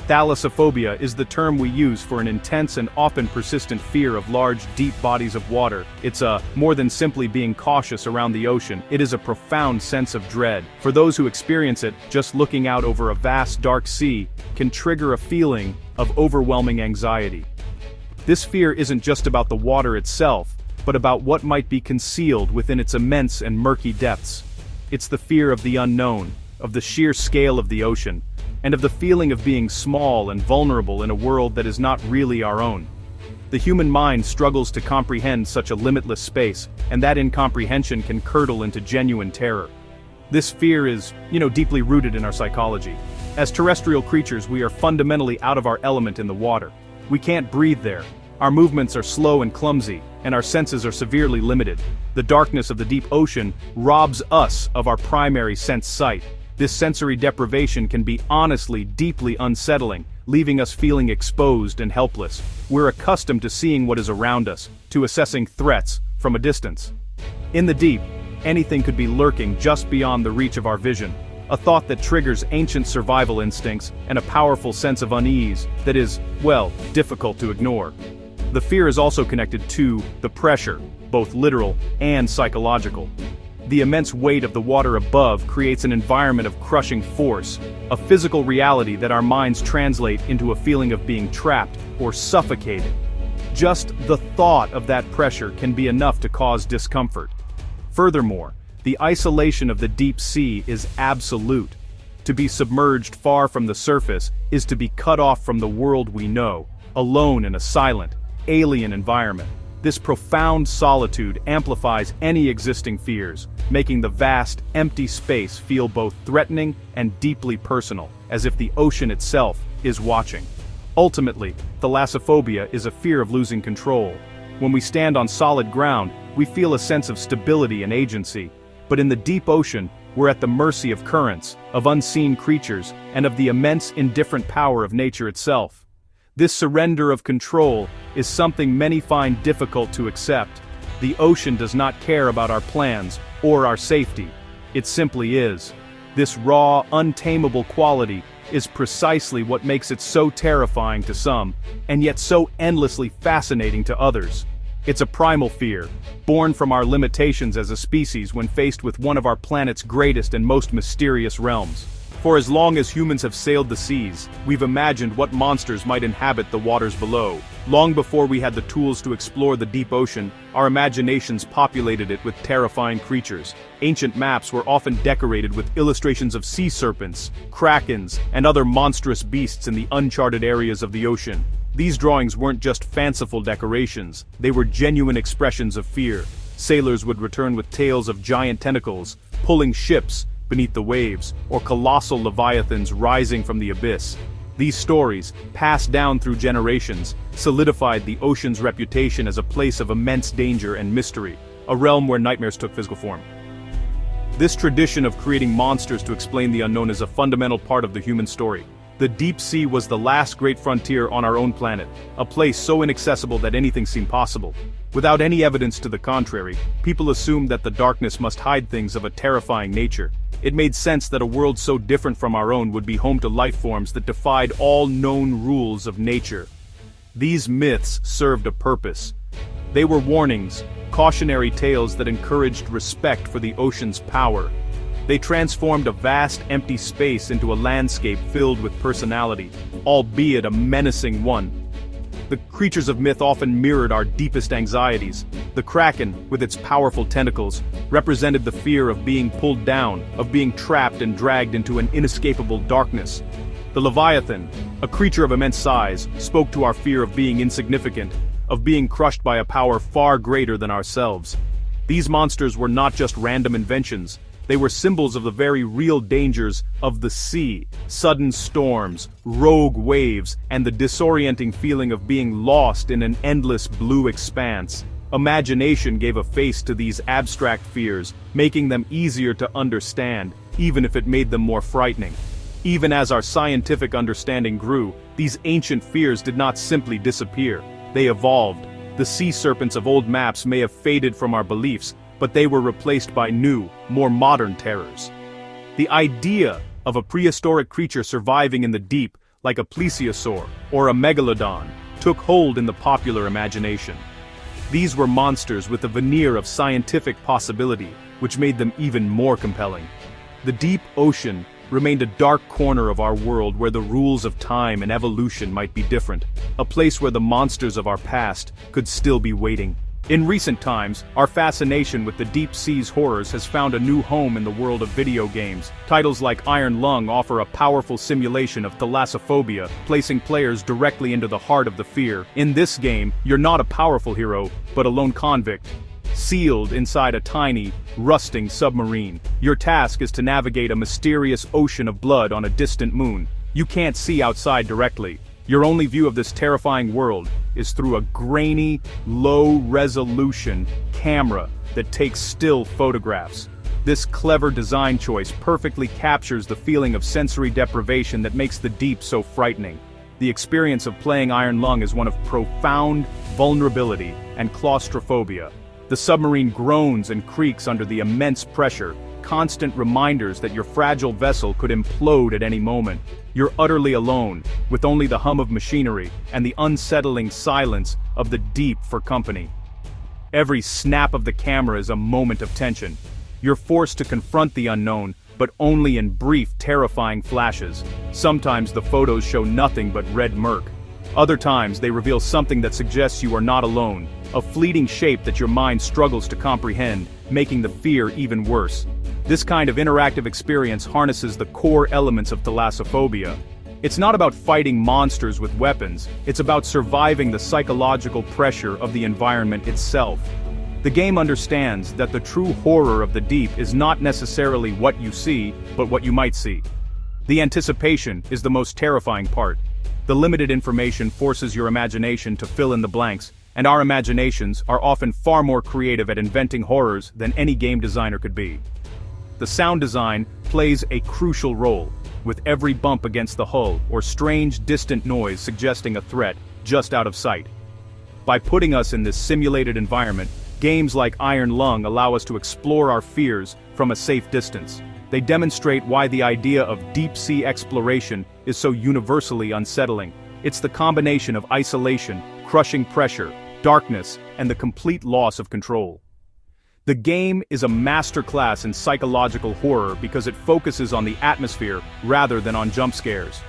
Thalassophobia is the term we use for an intense and often persistent fear of large, deep bodies of water. It's more than simply being cautious around the ocean. It is a profound sense of dread. For those who experience it, just looking out over a vast, dark sea can trigger a feeling of overwhelming anxiety. This fear isn't just about the water itself, but about what might be concealed within its immense and murky depths. It's the fear of the unknown, of the sheer scale of the ocean, and of the feeling of being small and vulnerable in a world that is not really our own. The human mind struggles to comprehend such a limitless space, and that incomprehension can curdle into genuine terror. This fear is, deeply rooted in our psychology. As terrestrial creatures, we are fundamentally out of our element in the water. We can't breathe there. Our movements are slow and clumsy, and our senses are severely limited. The darkness of the deep ocean robs us of our primary sense sight. This sensory deprivation can be honestly deeply unsettling, leaving us feeling exposed and helpless. We're accustomed to seeing what is around us, to assessing threats from a distance. In the deep, anything could be lurking just beyond the reach of our vision, a thought that triggers ancient survival instincts and a powerful sense of unease that is, difficult to ignore. The fear is also connected to the pressure, both literal and psychological. The immense weight of the water above creates an environment of crushing force, a physical reality that our minds translate into a feeling of being trapped or suffocated. Just the thought of that pressure can be enough to cause discomfort. Furthermore, the isolation of the deep sea is absolute. To be submerged far from the surface is to be cut off from the world we know, alone in a silent, alien environment. This profound solitude amplifies any existing fears, making the vast, empty space feel both threatening and deeply personal, as if the ocean itself is watching. Ultimately, thalassophobia is a fear of losing control. When we stand on solid ground, we feel a sense of stability and agency. But in the deep ocean, we're at the mercy of currents, of unseen creatures, and of the immense indifferent power of nature itself. This surrender of control is something many find difficult to accept. The ocean does not care about our plans or our safety. It simply is. This raw, untamable quality is precisely what makes it so terrifying to some, and yet so endlessly fascinating to others. It's a primal fear, born from our limitations as a species when faced with one of our planet's greatest and most mysterious realms. For as long as humans have sailed the seas, we've imagined what monsters might inhabit the waters below. Long before we had the tools to explore the deep ocean, our imaginations populated it with terrifying creatures. Ancient maps were often decorated with illustrations of sea serpents, krakens, and other monstrous beasts in the uncharted areas of the ocean. These drawings weren't just fanciful decorations, they were genuine expressions of fear. Sailors would return with tales of giant tentacles, pulling ships beneath the waves, or colossal leviathans rising from the abyss. These stories, passed down through generations, solidified the ocean's reputation as a place of immense danger and mystery, a realm where nightmares took physical form. This tradition of creating monsters to explain the unknown is a fundamental part of the human story. The deep sea was the last great frontier on our own planet, a place so inaccessible that anything seemed possible. Without any evidence to the contrary, people assumed that the darkness must hide things of a terrifying nature. It made sense that a world so different from our own would be home to life forms that defied all known rules of nature. These myths served a purpose. They were warnings, cautionary tales that encouraged respect for the ocean's power. They transformed a vast, empty space into a landscape filled with personality, albeit a menacing one. The creatures of myth often mirrored our deepest anxieties. The kraken, with its powerful tentacles, represented the fear of being pulled down, of being trapped and dragged into an inescapable darkness. The leviathan, a creature of immense size, spoke to our fear of being insignificant, of being crushed by a power far greater than ourselves. These monsters were not just random inventions. They were symbols of the very real dangers of the sea, sudden storms, rogue waves, and the disorienting feeling of being lost in an endless blue expanse. Imagination gave a face to these abstract fears, making them easier to understand, even if it made them more frightening. Even as our scientific understanding grew, these ancient fears did not simply disappear. They evolved. The sea serpents of old maps may have faded from our beliefs, but they were replaced by new, more modern terrors. The idea of a prehistoric creature surviving in the deep like a plesiosaur or a megalodon, took hold in the popular imagination. These were monsters with a veneer of scientific possibility, which made them even more compelling. The deep ocean remained a dark corner of our world where the rules of time and evolution might be different, a place where the monsters of our past could still be waiting. In recent times, our fascination with the deep sea's horrors has found a new home in the world of video games. Titles like Iron Lung offer a powerful simulation of thalassophobia, placing players directly into the heart of the fear. In this game, you're not a powerful hero, but a lone convict, sealed inside a tiny, rusting submarine. Your task is to navigate a mysterious ocean of blood on a distant moon. You can't see outside directly. Your only view of this terrifying world is through a grainy, low-resolution camera that takes still photographs. This clever design choice perfectly captures the feeling of sensory deprivation that makes the deep so frightening. The experience of playing Iron Lung is one of profound vulnerability and claustrophobia. The submarine groans and creaks under the immense pressure, constant reminders that your fragile vessel could implode at any moment. You're utterly alone, with only the hum of machinery and the unsettling silence of the deep for company. Every snap of the camera is a moment of tension. You're forced to confront the unknown, but only in brief, terrifying flashes. Sometimes the photos show nothing but red murk. Other times they reveal something that suggests you are not alone, a fleeting shape that your mind struggles to comprehend, making the fear even worse. This kind of interactive experience harnesses the core elements of thalassophobia. It's not about fighting monsters with weapons, it's about surviving the psychological pressure of the environment itself. The game understands that the true horror of the deep is not necessarily what you see, but what you might see. The anticipation is the most terrifying part. The limited information forces your imagination to fill in the blanks, and our imaginations are often far more creative at inventing horrors than any game designer could be. The sound design plays a crucial role, with every bump against the hull or strange distant noise suggesting a threat just out of sight. By putting us in this simulated environment, games like Iron Lung allow us to explore our fears from a safe distance. They demonstrate why the idea of deep-sea exploration is so universally unsettling. It's the combination of isolation, crushing pressure, darkness, and the complete loss of control. The game is a masterclass in psychological horror because it focuses on the atmosphere rather than on jump scares.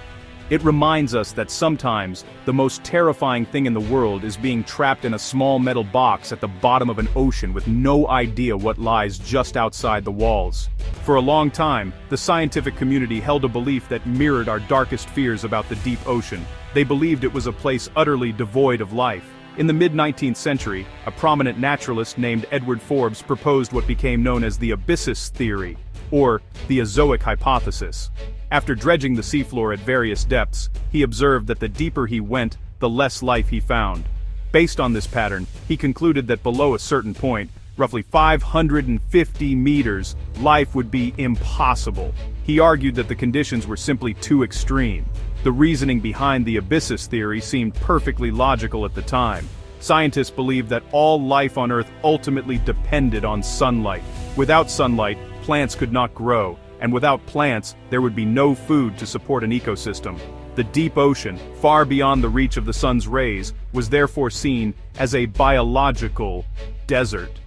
It reminds us that sometimes the most terrifying thing in the world is being trapped in a small metal box at the bottom of an ocean with no idea what lies just outside the walls. For a long time, the scientific community held a belief that mirrored our darkest fears about the deep ocean. They believed it was a place utterly devoid of life. In the mid-19th century, a prominent naturalist named Edward Forbes proposed what became known as the abyssus theory, or the azoic hypothesis. After dredging the seafloor at various depths, he observed that the deeper he went, the less life he found. Based on this pattern, he concluded that below a certain point, roughly 550 meters, life would be impossible. He argued that the conditions were simply too extreme. The reasoning behind the abyssus theory seemed perfectly logical at the time. Scientists believed that all life on Earth ultimately depended on sunlight. Without sunlight, plants could not grow, and without plants, there would be no food to support an ecosystem. The deep ocean, far beyond the reach of the sun's rays, was therefore seen as a biological desert.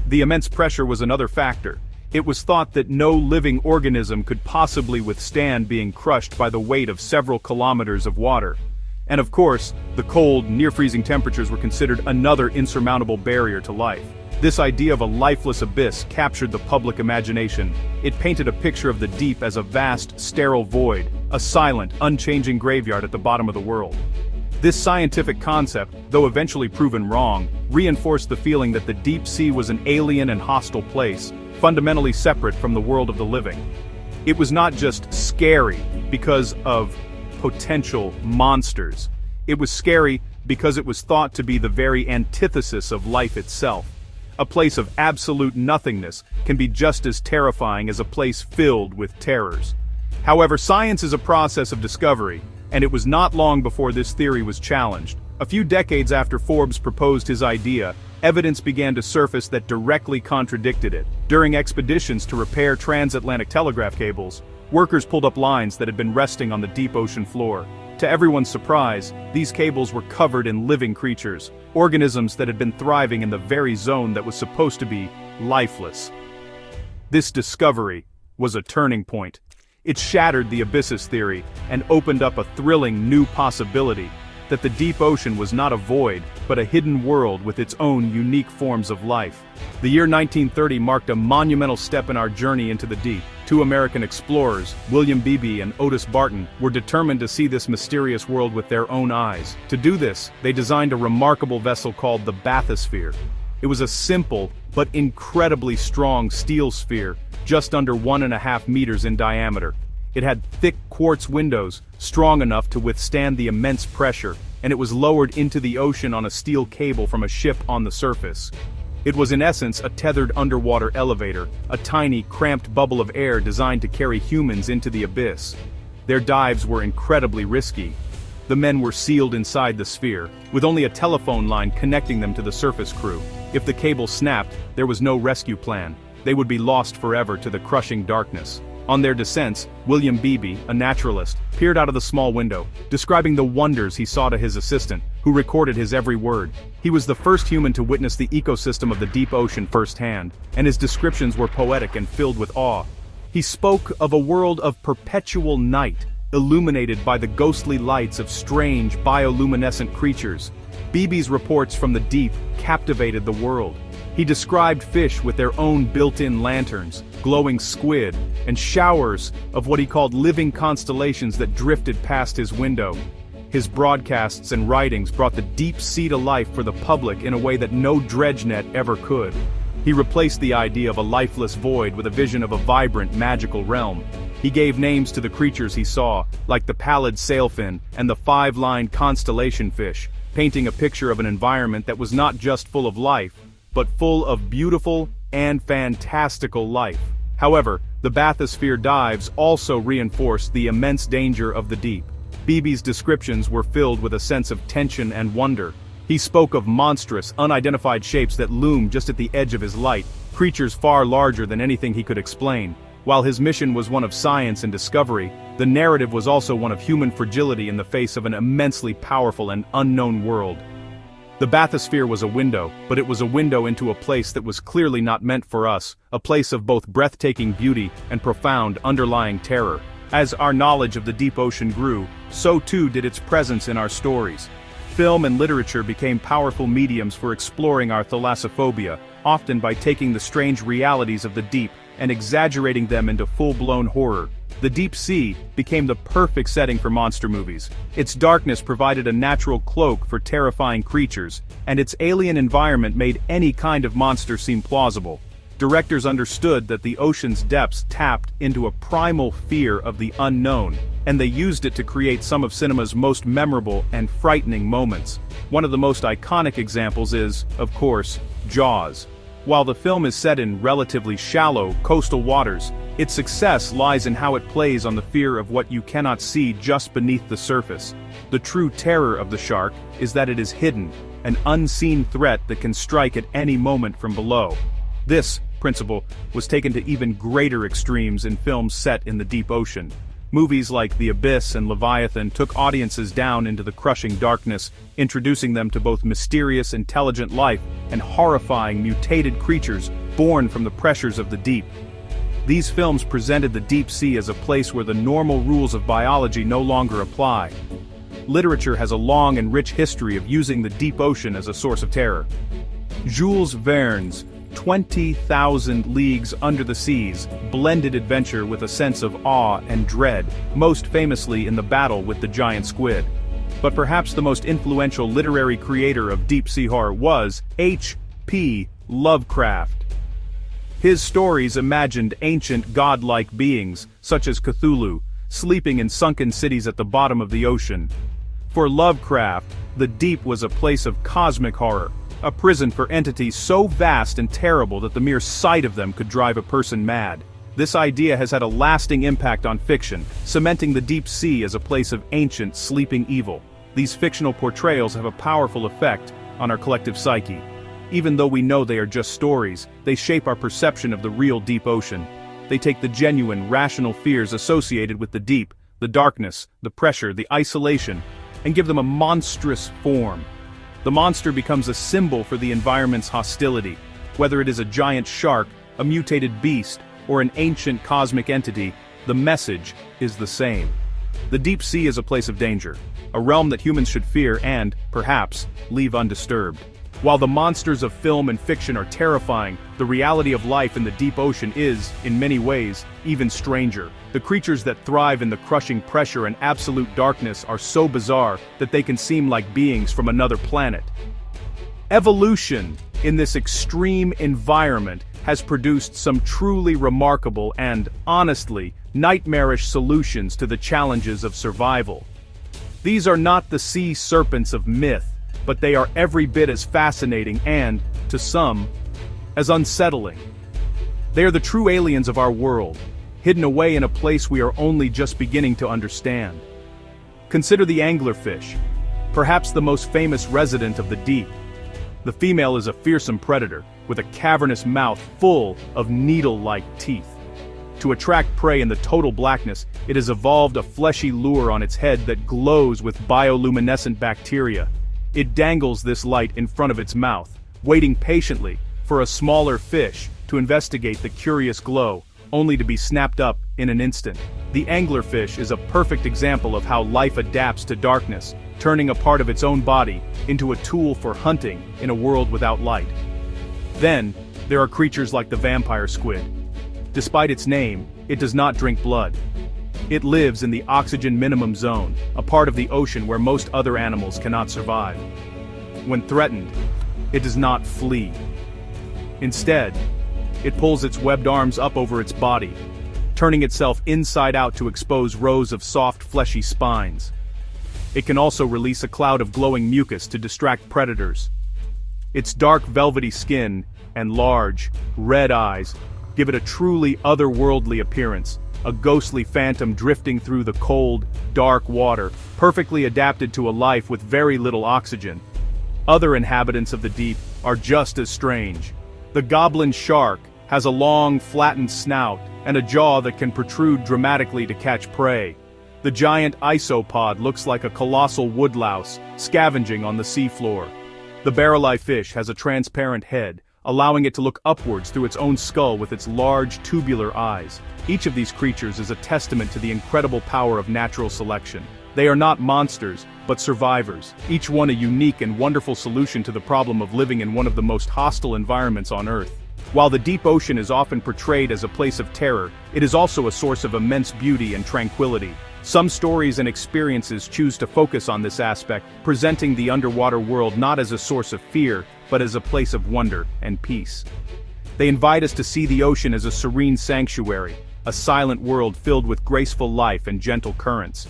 The immense pressure was another factor. It was thought that no living organism could possibly withstand being crushed by the weight of several kilometers of water. And of course, the cold, near-freezing temperatures were considered another insurmountable barrier to life. This idea of a lifeless abyss captured the public imagination. It painted a picture of the deep as a vast, sterile void, a silent, unchanging graveyard at the bottom of the world. This scientific concept, though eventually proven wrong, reinforced the feeling that the deep sea was an alien and hostile place, fundamentally separate from the world of the living. It was not just scary because of potential monsters. It was scary because it was thought to be the very antithesis of life itself. A place of absolute nothingness can be just as terrifying as a place filled with terrors. However, science is a process of discovery, and it was not long before this theory was challenged. A few decades after Forbes proposed his idea, evidence began to surface that directly contradicted it. During expeditions to repair transatlantic telegraph cables, Workers pulled up lines that had been resting on the deep ocean floor. To everyone's surprise, these cables were covered in living creatures, organisms that had been thriving in the very zone that was supposed to be lifeless. This discovery was a turning point. It shattered the abysses theory and opened up a thrilling new possibility that the deep ocean was not a void, but a hidden world with its own unique forms of life. The year 1930 marked a monumental step in our journey into the deep. Two American explorers, William Beebe and Otis Barton, were determined to see this mysterious world with their own eyes. To do this, they designed a remarkable vessel called the bathysphere. It was a simple, but incredibly strong steel sphere, just under 1.5 meters in diameter. It had thick quartz windows, strong enough to withstand the immense pressure, and it was lowered into the ocean on a steel cable from a ship on the surface. It was in essence a tethered underwater elevator, a tiny, cramped bubble of air designed to carry humans into the abyss. Their dives were incredibly risky. The men were sealed inside the sphere, with only a telephone line connecting them to the surface crew. If the cable snapped, there was no rescue plan. They would be lost forever to the crushing darkness. On their descents, William Beebe, a naturalist, peered out of the small window, describing the wonders he saw to his assistant, who recorded his every word. He was the first human to witness the ecosystem of the deep ocean firsthand, and his descriptions were poetic and filled with awe. He spoke of a world of perpetual night, illuminated by the ghostly lights of strange bioluminescent creatures. Beebe's reports from the deep captivated the world. He described fish with their own built-in lanterns, glowing squid, and showers of what he called living constellations that drifted past his window. His broadcasts and writings brought the deep sea to life for the public in a way that no dredge net ever could. He replaced the idea of a lifeless void with a vision of a vibrant, magical realm. He gave names to the creatures he saw, like the pallid sailfin and the five-lined constellation fish, painting a picture of an environment that was not just full of life, but full of beautiful and fantastical life. However, the bathysphere dives also reinforced the immense danger of the deep. Beebe's descriptions were filled with a sense of tension and wonder. He spoke of monstrous, unidentified shapes that loomed just at the edge of his light, creatures far larger than anything he could explain. While his mission was one of science and discovery, the narrative was also one of human fragility in the face of an immensely powerful and unknown world. The bathysphere was a window, but it was a window into a place that was clearly not meant for us, a place of both breathtaking beauty and profound underlying terror. As our knowledge of the deep ocean grew, so too did its presence in our stories. Film and literature became powerful mediums for exploring our thalassophobia, often by taking the strange realities of the deep and exaggerating them into full-blown horror. The deep sea became the perfect setting for monster movies. Its darkness provided a natural cloak for terrifying creatures, and its alien environment made any kind of monster seem plausible. Directors understood that the ocean's depths tapped into a primal fear of the unknown, and they used it to create some of cinema's most memorable and frightening moments. One of the most iconic examples is, of course, Jaws. While the film is set in relatively shallow, coastal waters, its success lies in how it plays on the fear of what you cannot see just beneath the surface. The true terror of the shark is that it is hidden, an unseen threat that can strike at any moment from below. This principle was taken to even greater extremes in films set in the deep ocean. Movies like The Abyss and Leviathan took audiences down into the crushing darkness, introducing them to both mysterious, intelligent life and horrifying, mutated creatures born from the pressures of the deep. These films presented the deep sea as a place where the normal rules of biology no longer apply. Literature has a long and rich history of using the deep ocean as a source of terror. Jules Verne's 20,000 Leagues Under the Seas blended adventure with a sense of awe and dread, most famously in the battle with the giant squid. But perhaps the most influential literary creator of deep-sea horror was H.P. Lovecraft. His stories imagined ancient godlike beings, such as Cthulhu, sleeping in sunken cities at the bottom of the ocean. For Lovecraft, the deep was a place of cosmic horror, a prison for entities so vast and terrible that the mere sight of them could drive a person mad. This idea has had a lasting impact on fiction, cementing the deep sea as a place of ancient, sleeping evil. These fictional portrayals have a powerful effect on our collective psyche. Even though we know they are just stories, they shape our perception of the real deep ocean. they take the genuine, rational fears associated with the deep, the darkness, the pressure, the isolation, and give them a monstrous form. The monster becomes a symbol for the environment's hostility. Whether it is a giant shark, a mutated beast, or an ancient cosmic entity, the message is the same. The deep sea is a place of danger, a realm that humans should fear and, perhaps, leave undisturbed. While the monsters of film and fiction are terrifying, the reality of life in the deep ocean is, in many ways, even stranger. The creatures that thrive in the crushing pressure and absolute darkness are so bizarre that they can seem like beings from another planet. Evolution, in this extreme environment, has produced some truly remarkable and, honestly, nightmarish solutions to the challenges of survival. These are not the sea serpents of myth, but they are every bit as fascinating and, to some, as unsettling. They are the true aliens of our world, hidden away in a place we are only just beginning to understand. Consider the anglerfish, perhaps the most famous resident of the deep. The female is a fearsome predator, with a cavernous mouth full of needle-like teeth. To attract prey in the total blackness, it has evolved a fleshy lure on its head that glows with bioluminescent bacteria. It dangles this light in front of its mouth, waiting patiently for a smaller fish to investigate the curious glow, only to be snapped up in an instant. The anglerfish is a perfect example of how life adapts to darkness, turning a part of its own body into a tool for hunting in a world without light. Then, there are creatures like the vampire squid. Despite its name, it does not drink blood. It lives in the oxygen minimum zone, a part of the ocean where most other animals cannot survive. When threatened, it does not flee. Instead, it pulls its webbed arms up over its body, turning itself inside out to expose rows of soft, fleshy spines. It can also release a cloud of glowing mucus to distract predators. Its dark, velvety skin and large, red eyes give it a truly otherworldly appearance, a ghostly phantom drifting through the cold, dark water, perfectly adapted to a life with very little oxygen. Other inhabitants of the deep are just as strange. The goblin shark has a long, flattened snout and a jaw that can protrude dramatically to catch prey. The giant isopod looks like a colossal woodlouse, scavenging on the seafloor. The barrel-eye fish has a transparent head, allowing it to look upwards through its own skull with its large, tubular eyes. Each of these creatures is a testament to the incredible power of natural selection. They are not monsters, but survivors, each one a unique and wonderful solution to the problem of living in one of the most hostile environments on Earth. While the deep ocean is often portrayed as a place of terror, it is also a source of immense beauty and tranquility. Some stories and experiences choose to focus on this aspect, presenting the underwater world not as a source of fear, but as a place of wonder and peace. They invite us to see the ocean as a serene sanctuary, a silent world filled with graceful life and gentle currents.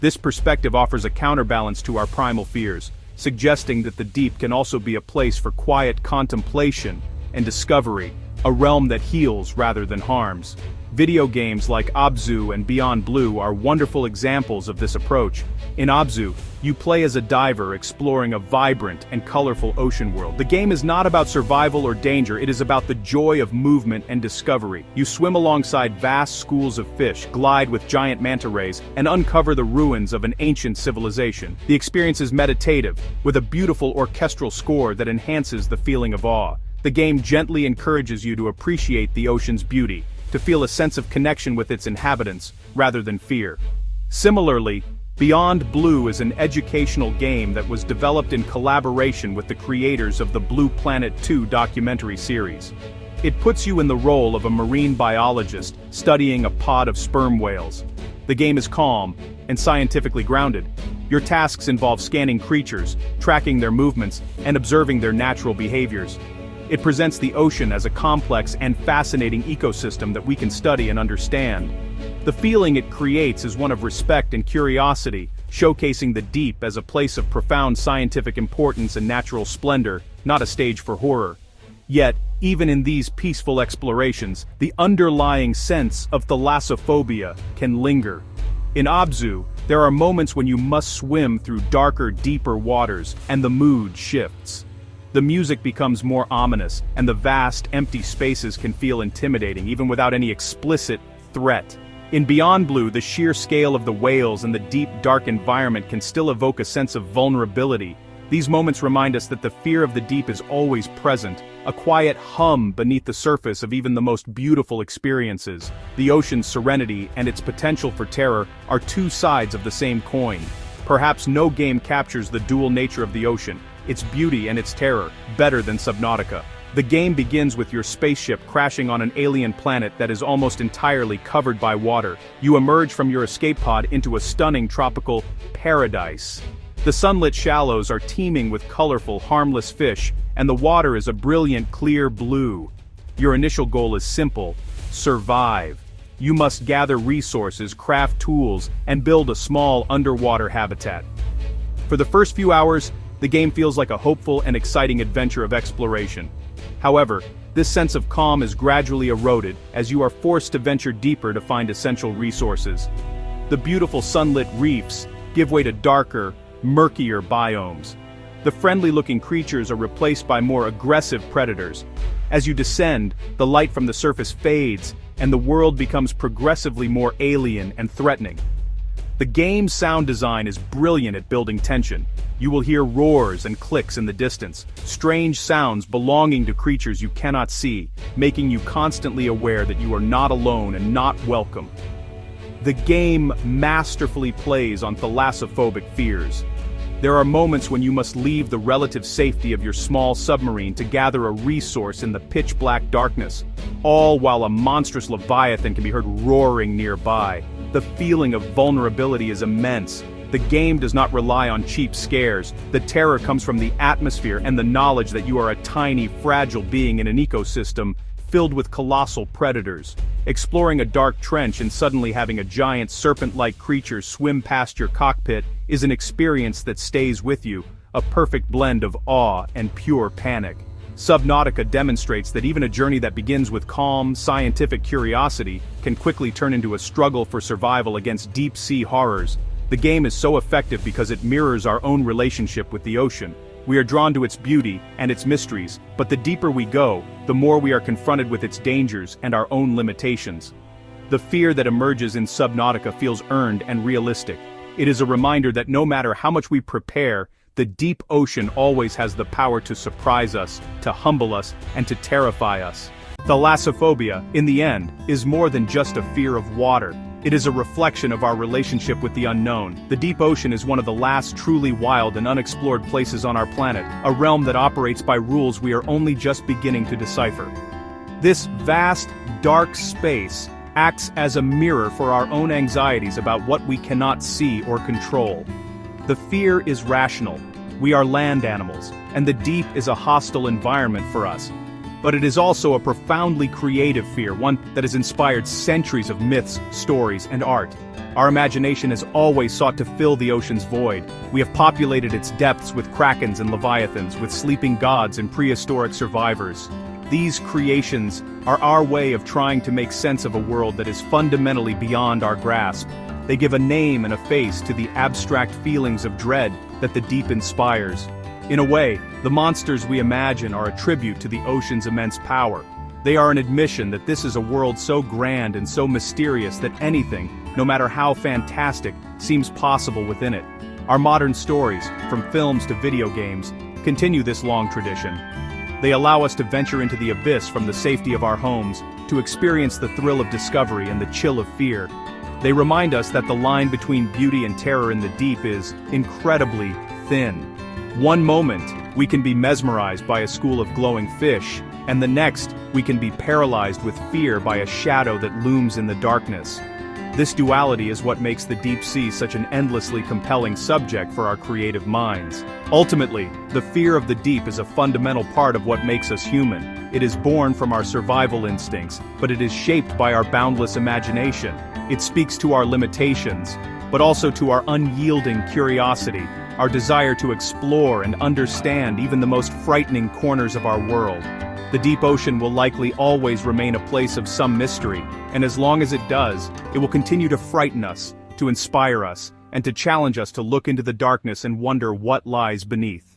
This perspective offers a counterbalance to our primal fears, suggesting that the deep can also be a place for quiet contemplation and discovery, a realm that heals rather than harms. Video games like Abzu and Beyond Blue are wonderful examples of this approach. In Abzu, you play as a diver exploring a vibrant and colorful ocean world. The game is not about survival or danger, it is about the joy of movement and discovery. You swim alongside vast schools of fish, glide with giant manta rays, and uncover the ruins of an ancient civilization. The experience is meditative, with a beautiful orchestral score that enhances the feeling of awe. The game gently encourages you to appreciate the ocean's beauty, to feel a sense of connection with its inhabitants, rather than fear. Similarly, Beyond Blue is an educational game that was developed in collaboration with the creators of the Blue Planet 2 documentary series. It puts you in the role of a marine biologist studying a pod of sperm whales. The game is calm and scientifically grounded. Your tasks involve scanning creatures, tracking their movements, and observing their natural behaviors. It presents the ocean as a complex and fascinating ecosystem that we can study and understand. The feeling it creates is one of respect and curiosity, showcasing the deep as a place of profound scientific importance and natural splendor, not a stage for horror. Yet, even in these peaceful explorations, the underlying sense of thalassophobia can linger. In Abzu, there are moments when you must swim through darker, deeper waters, and the mood shifts. The music becomes more ominous, and the vast, empty spaces can feel intimidating even without any explicit threat. In Beyond Blue, the sheer scale of the whales and the deep, dark environment can still evoke a sense of vulnerability. These moments remind us that the fear of the deep is always present, a quiet hum beneath the surface of even the most beautiful experiences. The ocean's serenity and its potential for terror are two sides of the same coin. Perhaps no game captures the dual nature of the ocean, its beauty and its terror, better than Subnautica. The game begins with your spaceship crashing on an alien planet that is almost entirely covered by water. You emerge from your escape pod into a stunning tropical paradise. The sunlit shallows are teeming with colorful, harmless fish, and the water is a brilliant, clear blue. Your initial goal is simple: survive. You must gather resources, craft tools, and build a small underwater habitat. For the first few hours, the game feels like a hopeful and exciting adventure of exploration. However, this sense of calm is gradually eroded as you are forced to venture deeper to find essential resources. The beautiful sunlit reefs give way to darker, murkier biomes. The friendly-looking creatures are replaced by more aggressive predators. As you descend, the light from the surface fades, and the world becomes progressively more alien and threatening. The game's sound design is brilliant at building tension. You will hear roars and clicks in the distance, strange sounds belonging to creatures you cannot see, making you constantly aware that you are not alone and not welcome. The game masterfully plays on thalassophobic fears. There are moments when you must leave the relative safety of your small submarine to gather a resource in the pitch-black darkness, all while a monstrous leviathan can be heard roaring nearby. The feeling of vulnerability is immense. The game does not rely on cheap scares. The terror comes from the atmosphere and the knowledge that you are a tiny, fragile being in an ecosystem filled with colossal predators. Exploring a dark trench and suddenly having a giant serpent-like creature swim past your cockpit is an experience that stays with you, a perfect blend of awe and pure panic. Subnautica demonstrates that even a journey that begins with calm, scientific curiosity can quickly turn into a struggle for survival against deep-sea horrors. The game is so effective because it mirrors our own relationship with the ocean. We are drawn to its beauty and its mysteries, but the deeper we go, the more we are confronted with its dangers and our own limitations. The fear that emerges in Subnautica feels earned and realistic. It is a reminder that no matter how much we prepare, the deep ocean always has the power to surprise us, to humble us, and to terrify us. Thalassophobia, in the end, is more than just a fear of water. It is a reflection of our relationship with the unknown. The deep ocean is one of the last truly wild and unexplored places on our planet, a realm that operates by rules we are only just beginning to decipher. This vast, dark space acts as a mirror for our own anxieties about what we cannot see or control. The fear is rational. We are land animals, and the deep is a hostile environment for us. But it is also a profoundly creative fear, one that has inspired centuries of myths, stories, and art. Our imagination has always sought to fill the ocean's void. We have populated its depths with krakens and leviathans, with sleeping gods and prehistoric survivors. These creations are our way of trying to make sense of a world that is fundamentally beyond our grasp. They give a name and a face to the abstract feelings of dread that the deep inspires. In a way, the monsters we imagine are a tribute to the ocean's immense power. They are an admission that this is a world so grand and so mysterious that anything, no matter how fantastic, seems possible within it. Our modern stories, from films to video games, continue this long tradition. They allow us to venture into the abyss from the safety of our homes, to experience the thrill of discovery and the chill of fear. They remind us that the line between beauty and terror in the deep is incredibly thin. One moment, we can be mesmerized by a school of glowing fish, and the next, we can be paralyzed with fear by a shadow that looms in the darkness. This duality is what makes the deep sea such an endlessly compelling subject for our creative minds. Ultimately, the fear of the deep is a fundamental part of what makes us human. It is born from our survival instincts, but it is shaped by our boundless imagination. It speaks to our limitations, but also to our unyielding curiosity, our desire to explore and understand even the most frightening corners of our world. The deep ocean will likely always remain a place of some mystery, and as long as it does, it will continue to frighten us, to inspire us, and to challenge us to look into the darkness and wonder what lies beneath.